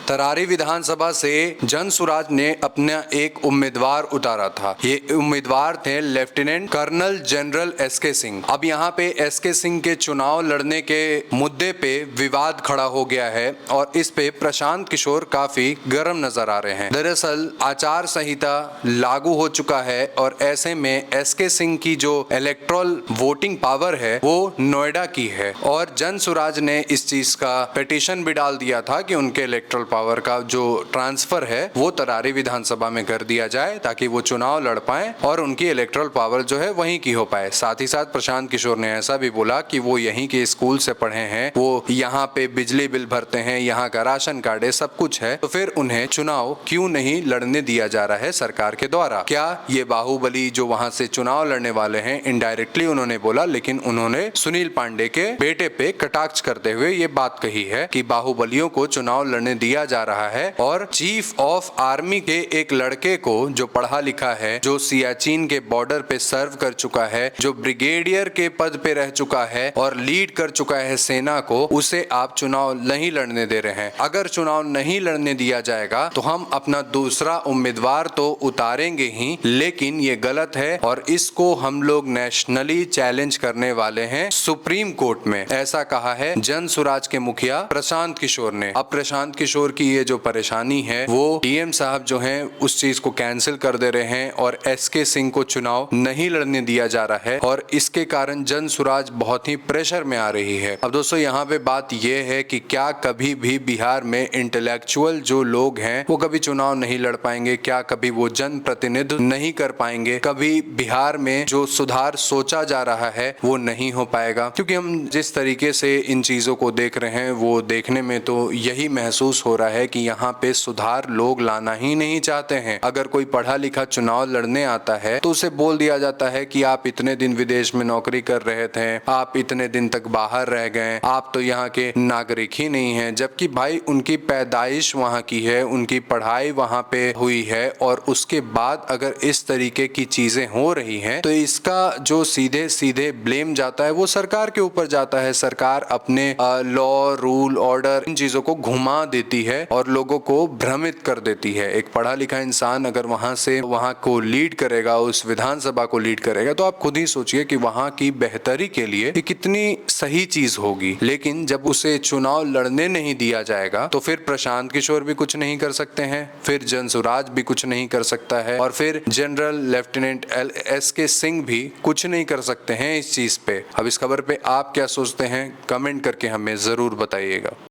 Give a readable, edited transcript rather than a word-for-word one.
तरारी विधानसभा से जनसुराज ने अपना एक उम्मीदवार उतारा था। ये उम्मीदवार थे lieutenant colonel general SK Singh. अब यहाँ पे एसके सिंह के चुनाव लड़ने के मुद्दे पे विवाद खड़ा हो गया है और इस पे प्रशांत किशोर काफी गर्म नजर आ रहे हैं। दरअसल आचार संहिता लागू हो चुका है और ऐसे में एसके सिंह की जो इलेक्टोरल वोटिंग पावर है वो नोएडा की है और जनसुराज ने इस चीज का पिटीशन भी डाल दिया था कि उनके इलेक्टोरल पावर का जो ट्रांसफर है वो तरारी विधानसभा में कर दिया जाए ताकि वो चुनाव लड़ पाए और उनकी इलेक्टोरल पावर जो है वहीं की हो पाए। साथ ही साथ प्रशांत किशोर ने ऐसा भी बोला कि वो यहीं के स्कूल से पढ़े हैं, वो यहाँ पे बिजली बिल भरते हैं, यहाँ का राशन कार्ड है, सब कुछ है, तो फिर उन्हें चुनाव क्यों नहीं लड़ने दिया जा रहा है सरकार के द्वारा। क्या ये बाहुबली जो वहां से चुनाव लड़ने वाले हैं, इनडायरेक्टली उन्होंने बोला, लेकिन उन्होंने सुनील पांडे के बेटे पे कटाक्ष करते हुए ये बात कही है कि बाहुबलियों को चुनाव लड़ने दिया जा रहा है और चीफ ऑफ आर्मी के एक लड़के को जो पढ़ा लिखा है, जो सियाचिन के बॉर्डर पे सर्व कर चुका है, जो ब्रिगेडियर के पद पे रह चुका है और लीड कर चुका है सेना को, उसे आप चुनाव नहीं लड़ने दे रहे हैं। अगर चुनाव नहीं लड़ने दिया जाएगा तो हम अपना दूसरा उम्मीदवार तो उतारेंगे ही, लेकिन ये गलत है और इसको हम लोग नेशनली चैलेंज करने वाले हैं सुप्रीम कोर्ट में। ऐसा कहा है जनसुराज के मुखिया प्रशांत किशोर ने। अब प्रशांत किशोर की ये जो परेशानी है वो डीएम साहब जो हैं उस चीज को कैंसिल कर दे रहे हैं और एसके सिंह को चुनाव नहीं लड़ने दिया जा रहा है और इसके कारण जनसुराज बहुत ही प्रेशर में आ रही है। अब दोस्तों यहाँ पे बात ये है कि क्या कभी भी बिहार में इंटेलेक्चुअल जो लोग हैं वो कभी चुनाव नहीं लड़ पाएंगे? क्या कभी वो जन प्रतिनिधित्व नहीं कर पाएंगे? कभी बिहार में जो सुधार सोचा जा रहा है वो नहीं हो पाएगा? क्योंकि हम जिस तरीके से इन चीजों को देख रहे हैं वो देखने में तो यही महसूस हो रहा है कि यहाँ पे सुधार लोग लाना ही नहीं चाहते हैं। अगर कोई पढ़ा लिखा चुनाव लड़ने आता है तो उसे बोल दिया जाता है कि आप इतने दिन विदेश में नौकरी कर रहे थे, आप इतने दिन तक बाहर रह गए, आप तो यहाँ के नागरिक ही नहीं हैं। जबकि भाई उनकी पैदाइश वहाँ की है, उनकी पढ़ाई वहाँ पे हुई है और उसके बाद अगर इस तरीके की चीजें हो रही हैं तो इसका जो सीधे सीधे ब्लेम जाता है वो सरकार के ऊपर जाता है। सरकार अपने लॉ रूल ऑर्डर इन चीजों को घुमा देती है और लोगों को भ्रमित कर देती है। एक पढ़ा लिखा इंसान अगर वहां से वहां को लीड करेगा, उस विधानसभा को लीड करेगा, तो आप खुद ही सोचिए कि वहां की बेहतरी के लिए ये कितनी सही चीज होगी। लेकिन जब उसे चुनाव लड़ने नहीं दिया जाएगा तो फिर प्रशांत किशोर भी कुछ नहीं कर सकते हैं, फिर जनसुराज भी कुछ नहीं कर सकता है और फिर जनरल लेफ्टिनेंट एसके सिंह भी कुछ नहीं कर सकते हैं इस चीज पे। अब इस खबर पे आप क्या सोचते हैं कमेंट करके हमें जरूर बताइएगा।